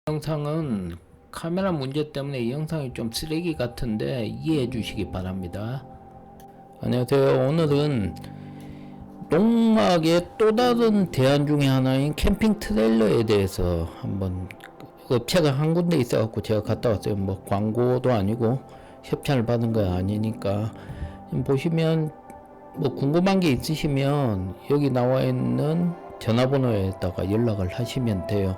영상은 카메라 문제 때문에 이 영상이 좀 쓰레기 같은데 이해해 주시기 바랍니다. 안녕하세요. 오늘은 농막의 또 다른 대안 중에 하나인 캠핑 트레일러에 대해서 한번, 업체가 한 군데 있어 갖고 제가 갔다 왔어요. 뭐 광고도 아니고 협찬을 받은 거 아니니까. 보시면 뭐 궁금한 게 있으시면 여기 나와 있는 전화번호에다가 연락을 하시면 돼요.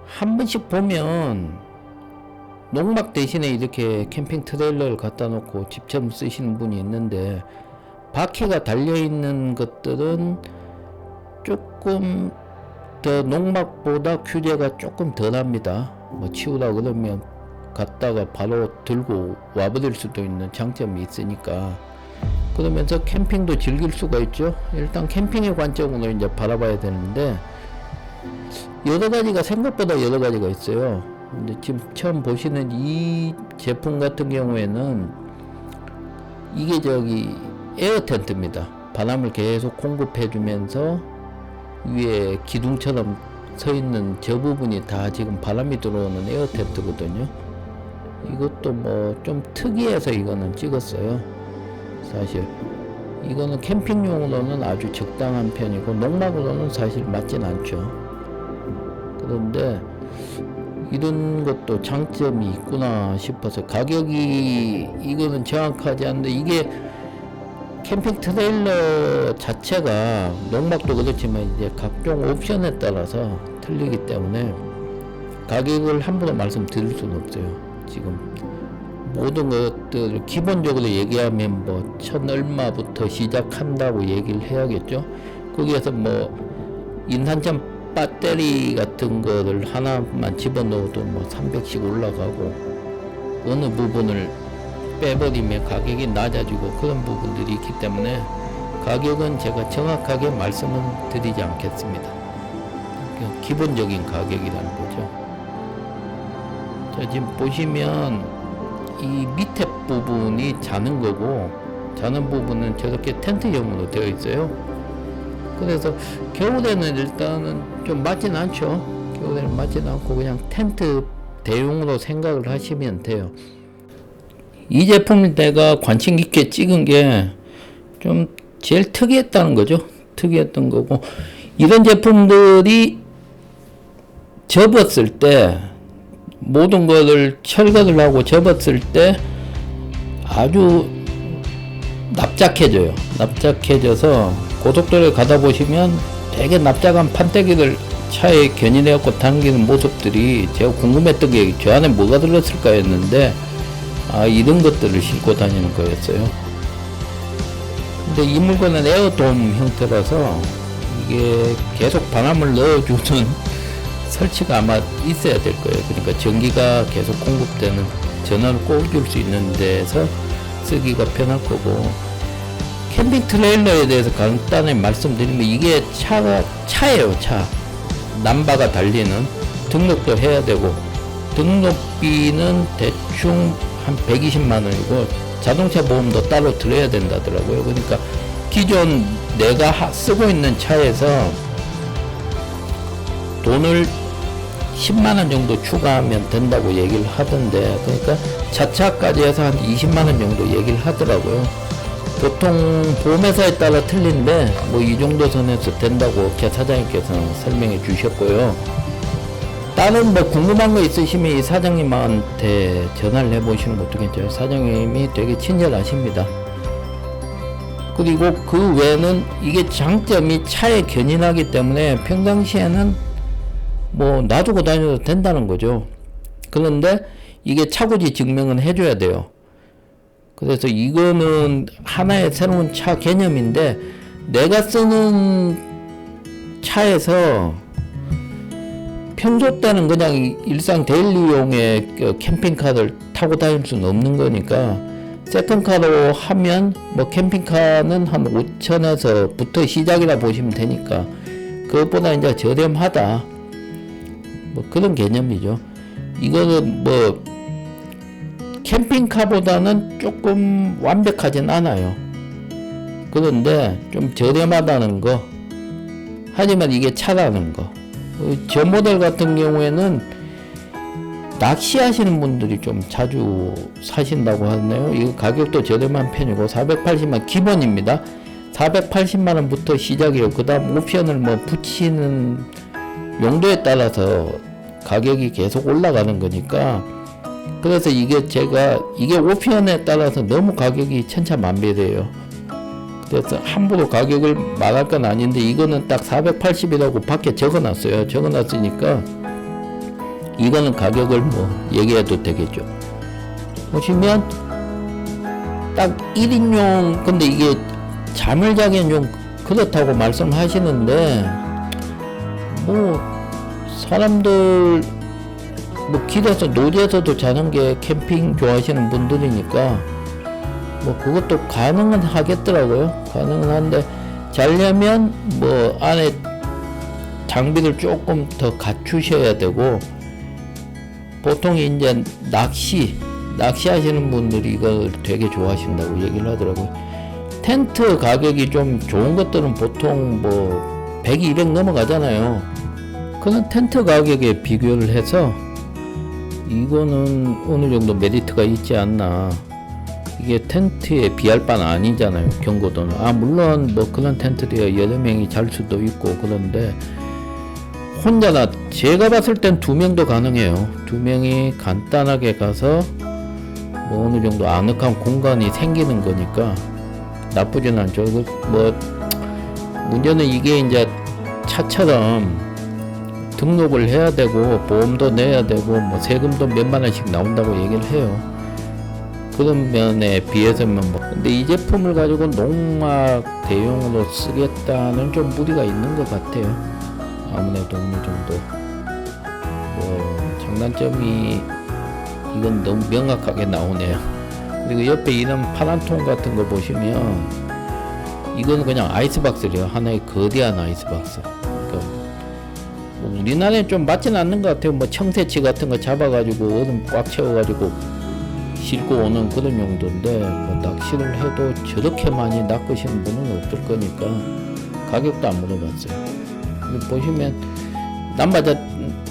한 번씩 보면 농막 대신에 이렇게 캠핑 트레일러를 갖다 놓고 집처럼 쓰시는 분이 있는데, 바퀴가 달려 있는 것들은 조금 더 농막보다 규제가 조금 덜 합니다. 뭐 치우라 그러면 갔다가 바로 들고 와버릴 수도 있는 장점이 있으니까. 그러면서 캠핑도 즐길 수가 있죠. 일단 캠핑의 관점으로 이제 바라봐야 되는데, 여러 가지가, 생각보다 여러 가지가 있어요. 근데 지금 처음 보시는 이 제품 같은 경우에는 이게 에어 텐트입니다. 바람을 계속 공급해 주면서 위에 기둥처럼 서 있는 저 부분이 다 지금 바람이 들어오는 에어 텐트거든요. 이것도 뭐 좀 특이해서 이거는 찍었어요. 사실 이거는 캠핑용으로는 아주 적당한 편이고 농막으로는 사실 맞진 않죠. 그런데 이런 것도 장점이 있구나 싶어서, 가격이 이거는 정확하지 않은데, 이게 캠핑 트레일러 자체가 농막도 그렇지만 이제 각종 옵션에 따라서 틀리기 때문에 가격을 함부로 말씀드릴 수는 없어요. 지금 모든 것들 기본적으로 얘기하면 뭐 1,000얼마부터 시작한다고 얘기를 해야겠죠. 거기에서 뭐 인산점 배터리 같은 거를 하나만 집어넣어도 뭐 300씩 올라가고, 어느 부분을 빼버리면 가격이 낮아지고 그런 부분들이 있기 때문에 가격은 제가 정확하게 말씀은 드리지 않겠습니다. 그냥 기본적인 가격이라는 거죠. 자, 지금 보시면 이 밑에 부분이 자는 거고, 자는 부분은 저렇게 텐트형으로 되어 있어요. 그래서 겨울에는 일단은 좀 맞진 않죠. 겨울에는 맞진 않고 그냥 텐트 대용으로 생각을 하시면 돼요. 이 제품을 내가 관심 깊게 찍은 게 좀 제일 특이했다는 거죠. 특이했던 거고, 이런 제품들이 접었을 때, 모든 것을 철거를 하고 접었을 때 아주 납작해져요. 납작해져서 고속도로에 가다 보시면 되게 납작한 판때기를 차에 견인해갖고 당기는 모습들이, 제가 궁금했던 게 저 안에 뭐가 들었을까 했는데, 이런 것들을 싣고 다니는 거였어요. 근데 이 물건은 에어돔 형태라서 이게 계속 바람을 넣어주는 설치가 아마 있어야 될 거예요. 그러니까 전기가 계속 공급되는, 전원을 꽂을 수 있는 데서 쓰기가 편할 거고, 캠핑 트레일러에 대해서 간단히 말씀드리면 이게 차예요. 차. 남바가 달리는, 등록도 해야 되고, 등록비는 대충 한 120만원이고 자동차 보험도 따로 들어야 된다더라고요. 그러니까 기존 내가 쓰고 있는 차에서 돈을 10만원 정도 추가하면 된다고 얘기를 하던데, 그러니까 자차까지 해서 한 20만원 정도 얘기를 하더라고요. 보통 보험회사에 따라 틀린데 뭐 이 정도 선에서 된다고 제 사장님께서는 설명해 주셨고요. 다른 뭐 궁금한 거 있으시면 이 사장님한테 전화를 해보시는 것도 괜찮아요. 사장님이 되게 친절하십니다. 그리고 그 외에는 이게 장점이 차에 견인하기 때문에 평상시에는 뭐 놔두고 다녀도 된다는 거죠. 그런데 이게 차고지 증명은 해줘야 돼요. 그래서 이거는 하나의 새로운 차 개념인데, 내가 쓰는 차에서 평소 때는 그냥 일상 데일리용의 캠핑카를 타고 다닐 수는 없는 거니까, 세컨카로 하면 뭐 캠핑카는 한 5천에서부터 시작이라 보시면 되니까 그것보다 이제 저렴하다, 뭐 그런 개념이죠. 이거는 뭐 캠핑카보다는 조금 완벽하진 않아요. 그런데 좀 저렴하다는 거, 하지만 이게 차라는 거, 저 모델 같은 경우에는 낚시하시는 분들이 좀 자주 사신다고 하네요. 이거 가격도 저렴한 편이고 480만 기본입니다. 480만원부터 시작이에요. 그 다음 옵션을 뭐 붙이는 용도에 따라서 가격이 계속 올라가는 거니까, 그래서 이게 옵션에 따라서 너무 가격이 천차만별이에요. 그래서 함부로 가격을 말할 건 아닌데, 이거는 딱 480이라고 밖에 적어놨어요. 적어놨으니까 이거는 가격을 뭐 얘기해도 되겠죠. 보시면 딱 1인용, 근데 이게 잠을 자기엔 좀 그렇다고 말씀하시는데, 뭐 사람들 뭐 길에서 노지에서도 자는 게 캠핑 좋아하시는 분들이니까 뭐 그것도 가능은 하겠더라고요. 가능은 한데, 자려면 뭐 안에 장비를 조금 더 갖추셔야 되고, 보통 이제 낚시하시는 분들이 이걸 되게 좋아하신다고 얘기를 하더라고요. 텐트 가격이 좀 좋은 것들은 보통 뭐 100, 200 넘어가잖아요. 그런 텐트 가격에 비교를 해서 이거는 어느 정도 메리트가 있지 않나. 이게 텐트에 비할 바는 아니잖아요. 경고도는. 물론 뭐 그런 텐트들이 여러 명이 잘 수도 있고 그런데, 혼자나 제가 봤을 땐 2명도 가능해요. 2명이 간단하게 가서 뭐 어느 정도 아늑한 공간이 생기는 거니까 나쁘진 않죠. 뭐 문제는 이게 이제 차처럼 등록을 해야 되고 보험도 내야 되고 뭐 세금도 몇만 원씩 나온다고 얘기를 해요. 그런 면에 비해서는 뭐, 근데 이 제품을 가지고 농막 대용으로 쓰겠다는 좀 무리가 있는 것 같아요. 아무래도 어느 정도 뭐 장단점이 이건 너무 명확하게 나오네요. 그리고 옆에 이런 파란 통 같은 거 보시면 이거는 그냥 아이스박스래요. 하나의 거대한 아이스박스. 그러니까 뭐 우리나라에 좀 맞지는 않는 것 같아요. 뭐 청새치 같은 거 잡아가지고 얼음 꽉 채워가지고 싣고 오는 그런 용도인데, 뭐 낚시를 해도 저렇게 많이 낚으시는 분은 없을 거니까 가격도 안 물어봤어요. 보시면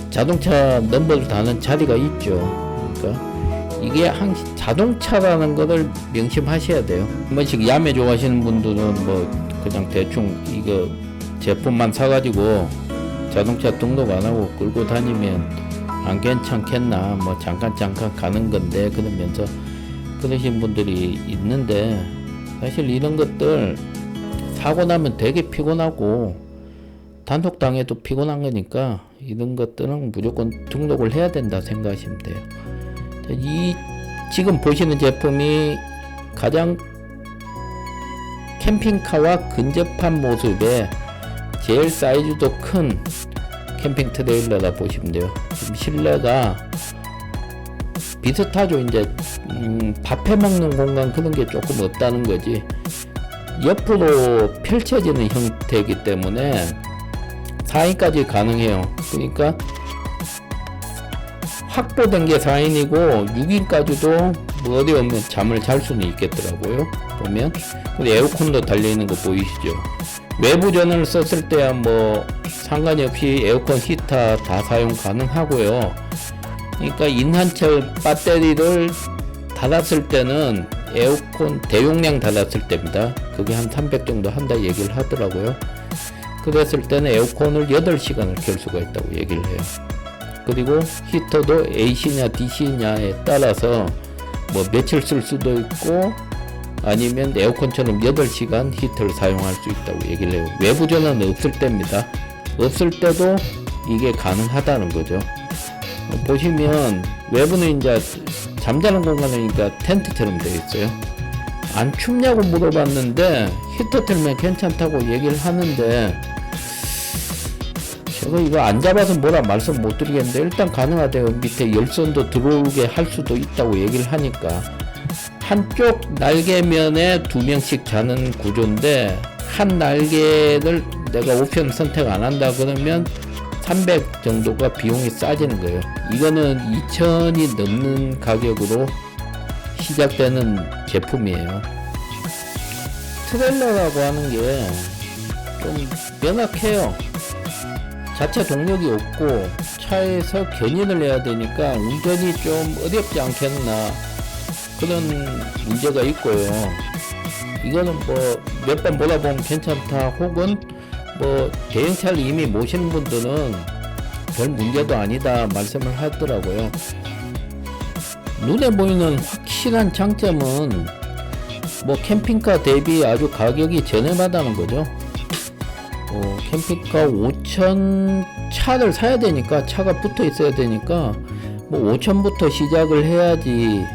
자동차 넘버를 다는 자리가 있죠. 그러니까 이게 자동차라는 것을 명심하셔야 돼요. 한 번씩 야매 좋아하시는 분들은 뭐 그냥 대충 이거 제품만 사가지고 자동차 등록 안 하고 끌고 다니면 안 괜찮겠나, 뭐 잠깐 가는 건데 그러면서 그러신 분들이 있는데, 사실 이런 것들 사고 나면 되게 피곤하고 단속당해도 피곤한 거니까 이런 것들은 무조건 등록을 해야 된다 생각하시면 돼요. 이 지금 보시는 제품이 가장 캠핑카와 근접한 모습에 제일 사이즈도 큰 캠핑 트레일러라 보시면 돼요. 지금 실내가 비슷하죠. 이제 밥 해먹는 공간 그런 게 조금 없다는 거지, 옆으로 펼쳐지는 형태이기 때문에 4인까지 가능해요. 그러니까 확보된 게 4인이고 6인까지도 뭐 어디 오면 잠을 잘 수는 있겠더라고요. 보면 에어컨도 달려있는 거 보이시죠? 외부 전원을 썼을 때야 뭐 상관이 없이 에어컨 히터 다 사용 가능하고요. 그러니까 인한철 배터리를 닫았을 때는 에어컨 대용량 닫았을 때입니다. 그게 한 300 정도 한다 얘기를 하더라고요. 그랬을 때는 에어컨을 8시간을 켤 수가 있다고 얘기를 해요. 그리고 히터도 AC냐 DC냐에 따라서 뭐 며칠 쓸 수도 있고 아니면 에어컨처럼 8시간 히터를 사용할 수 있다고 얘기를 해요. 외부 전원은 없을 때입니다. 없을 때도 이게 가능하다는 거죠. 보시면 외부는 이제 잠자는 공간이니까 텐트처럼 되어 있어요. 안 춥냐고 물어봤는데 히터 틀면 괜찮다고 얘기를 하는데, 제가 이거 안 잡아서 뭐라 말씀 못 드리겠는데 일단 가능하대요. 밑에 열선도 들어오게 할 수도 있다고 얘기를 하니까, 한쪽 날개면에 2명씩 자는 구조인데 한 날개를 내가 옵션 선택 안 한다 그러면 300 정도가 비용이 싸지는 거예요. 이거는 2,000이 넘는 가격으로 시작되는 제품이에요. 트레일러라고 하는 게 좀 명확해요. 자체 동력이 없고 차에서 견인을 해야 되니까 운전이 좀 어렵지 않겠나 그런 문제가 있고요. 이거는 뭐 몇 번 보다 보면 괜찮다 혹은 뭐 대형차를 이미 모시는 분들은 별 문제도 아니다 말씀을 하더라고요. 눈에 보이는 확실한 장점은 뭐 캠핑카 대비 아주 가격이 저렴하다는 거죠. 캠핑카 5천 차를 사야 되니까 차가 붙어 있어야 되니까 뭐 5천부터 시작을 해야지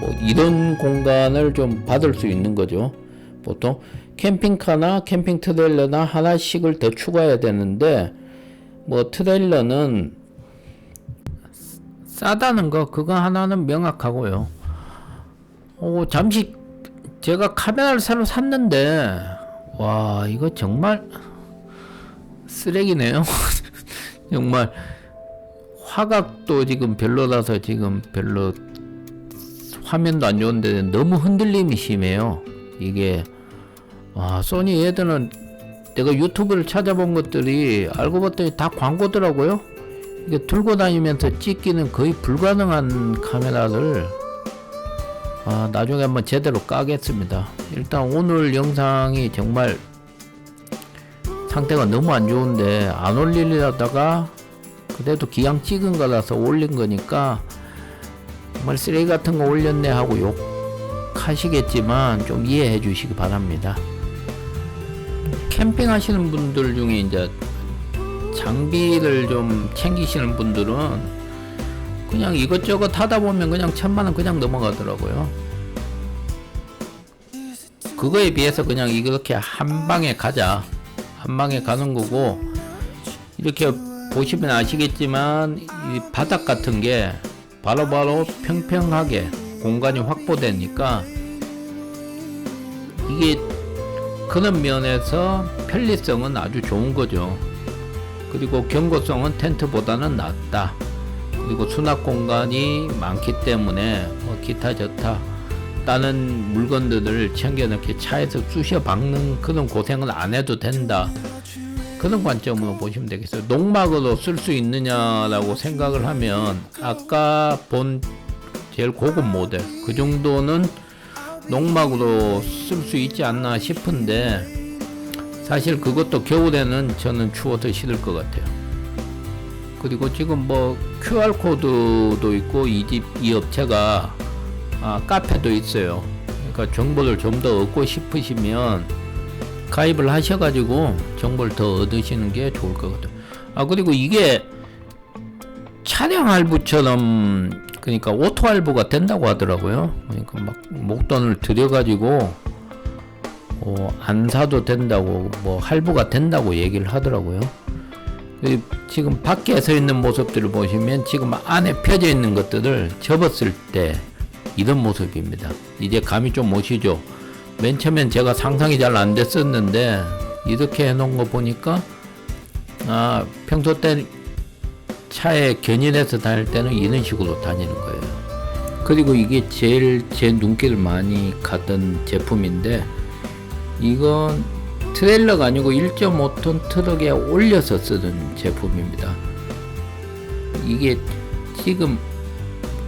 뭐 이런 공간을 좀 받을 수 있는 거죠. 보통 캠핑카나 캠핑 트레일러나 하나씩을 더 추가해야 되는데 뭐 트레일러는 싸다는 거 그거 하나는 명확하고요. 잠시 제가 카메라를 새로 샀는데 와 이거 정말 쓰레기네요. 정말 화각도 지금 별로라서 지금 별로 화면도 안 좋은데 너무 흔들림이 심해요. 이게 소니 얘들은 내가 유튜브를 찾아본 것들이 알고 봤더니 다 광고더라고요. 이게 들고 다니면서 찍기는 거의 불가능한 카메라를 나중에 한번 제대로 까겠습니다. 일단 오늘 영상이 정말 상태가 너무 안 좋은데 안 올리려다가 그래도 기왕 찍은 거라서 올린 거니까 정말 쓰레기 같은 거 올렸네 하고 욕하시겠지만 좀 이해해 주시기 바랍니다. 캠핑 하시는 분들 중에 이제 장비를 좀 챙기시는 분들은 그냥 이것저것 하다 보면 그냥 1000만원 그냥 넘어가더라고요. 그거에 비해서 그냥 이렇게 한 방에 가자. 한 방에 가는 거고, 이렇게 보시면 아시겠지만 이 바닥 같은 게 바로바로 평평하게 공간이 확보되니까 이게 그런 면에서 편리성은 아주 좋은 거죠. 그리고 경고성은 텐트보다는 낫다. 그리고 수납 공간이 많기 때문에 뭐 기타 저타 다른 물건들을 챙겨넣기 차에서 쑤셔 박는 그런 고생을 안 해도 된다. 그런 관점으로 보시면 되겠어요. 농막으로 쓸 수 있느냐라고 생각을 하면 아까 본 제일 고급 모델 그 정도는 농막으로 쓸 수 있지 않나 싶은데 사실 그것도 겨울에는 저는 추워서 싫을 것 같아요. 그리고 지금 뭐 QR코드도 있고 이 업체가 카페도 있어요. 그러니까 정보를 좀 더 얻고 싶으시면 가입을 하셔가지고 정보를 더 얻으시는 게 좋을 것 같아요. 그리고 이게 차량 할부처럼 그러니까 오토 할부가 된다고 하더라고요. 그러니까 막 목돈을 들여가지고 안 사도 된다고 뭐 할부가 된다고 얘기를 하더라고요. 지금 밖에 서 있는 모습들을 보시면 지금 안에 펴져 있는 것들을 접었을 때 이런 모습입니다. 이제 감이 좀 오시죠? 맨 처음엔 제가 상상이 잘 안 됐었는데 이렇게 해놓은 거 보니까 평소 때 차에 견인해서 다닐 때는 이런 식으로 다니는 거예요. 그리고 이게 제일 제 눈길을 많이 가던 제품인데 이건 트레일러가 아니고 1.5톤 트럭에 올려서 쓰는 제품입니다. 이게 지금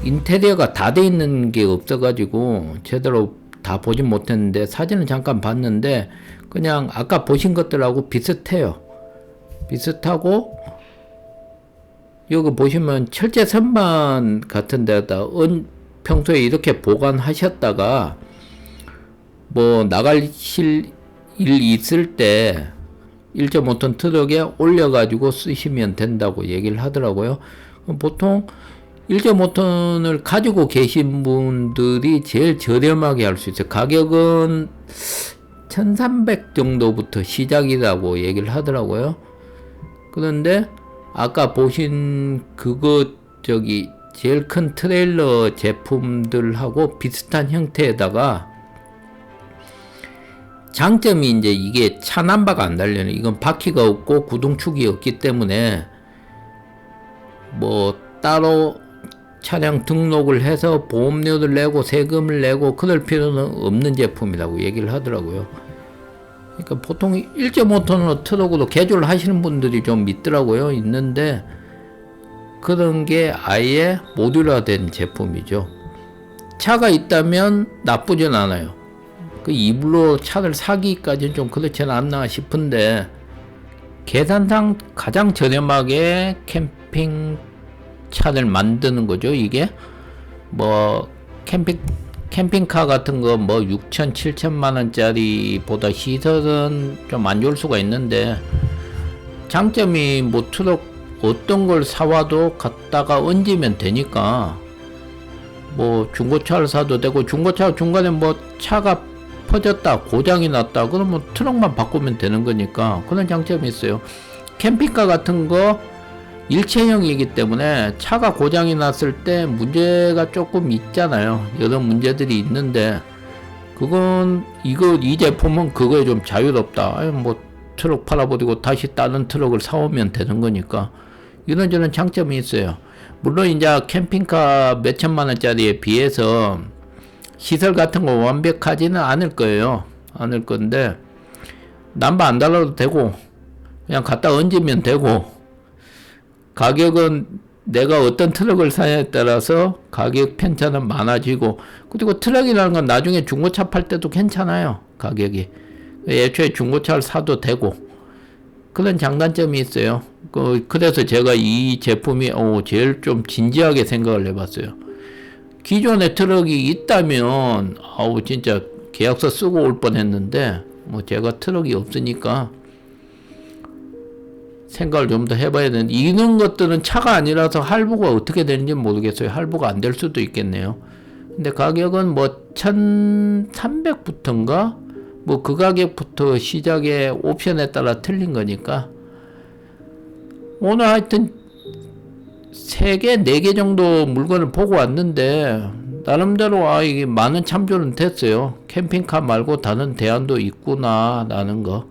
인테리어가 다 돼 있는 게 없어가지고 제대로 다 보진 못했는데 사진을 잠깐 봤는데 그냥 아까 보신 것들하고 비슷해요. 비슷하고 여기 보시면 철제 선반 같은 데다 평소에 이렇게 보관하셨다가 뭐 나가실 일 있을 때 1.5톤 트럭에 올려가지고 쓰시면 된다고 얘기를 하더라고요. 보통 1.5톤을 가지고 계신 분들이 제일 저렴하게 할 수 있어요. 가격은 1300 정도부터 시작이라고 얘기를 하더라고요. 그런데 아까 보신 제일 큰 트레일러 제품들하고 비슷한 형태에다가 장점이 이제 이게 차 넘버가 안 달려요. 이건 바퀴가 없고 구동축이 없기 때문에 뭐 따로 차량 등록을 해서 보험료를 내고 세금을 내고 그럴 필요는 없는 제품이라고 얘기를 하더라고요. 그러니까 보통 1.5톤으로 트럭으로 개조를 하시는 분들이 좀 있더라고요. 있는데 그런 게 아예 모듈화된 제품이죠. 차가 있다면 나쁘진 않아요. 그 이불로 차를 사기까지는 좀 그렇지는 않나 싶은데, 계산상 가장 저렴하게 캠핑 차를 만드는 거죠. 이게 뭐 캠핑카 같은 거 뭐 6천 7천만 원짜리 보다 시설은 좀 안 좋을 수가 있는데, 장점이 뭐 트럭 어떤 걸 사와도 갖다가 얹으면 되니까, 뭐 중고차를 사도 되고, 중고차 중간에 뭐 차가 퍼졌다 고장이 났다 그러면 트럭만 바꾸면 되는 거니까 그런 장점이 있어요. 캠핑카 같은 거 일체형이기 때문에 차가 고장이 났을 때 문제가 조금 있잖아요. 여러 문제들이 있는데, 그건 이 제품은 그거에 좀 자유롭다. 뭐 트럭 팔아버리고 다시 다른 트럭을 사오면 되는 거니까 이런저런 장점이 있어요. 물론 이제 캠핑카 몇 천만 원짜리에 비해서 시설 같은 거 완벽하지는 않을 거예요. 않을 건데, 남바 안 달아도 되고 그냥 갖다 얹으면 되고, 가격은 내가 어떤 트럭을 사냐에 따라서 가격 편차는 많아지고, 그리고 트럭이라는 건 나중에 중고차 팔 때도 괜찮아요. 가격이 애초에 중고차를 사도 되고 그런 장단점이 있어요. 그래서 제가 이 제품이 제일 좀 진지하게 생각을 해봤어요. 기존에 트럭이 있다면 진짜 계약서 쓰고 올 뻔했는데, 뭐 제가 트럭이 없으니까 생각을 좀 더 해봐야 되는데, 이런 것들은 차가 아니라서 할부가 어떻게 되는지 모르겠어요. 할부가 안 될 수도 있겠네요. 근데 가격은 뭐 1300부터인가 뭐 그 가격부터 시작의 옵션에 따라 틀린 거니까, 오늘 하여튼 3개, 4개 정도 물건을 보고 왔는데 나름대로 이게 많은 참조는 됐어요. 캠핑카 말고 다른 대안도 있구나 라는 거.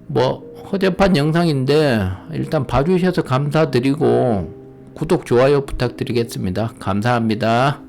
뭐 허접한 영상인데 일단 봐주셔서 감사드리고 구독, 좋아요 부탁드리겠습니다. 감사합니다.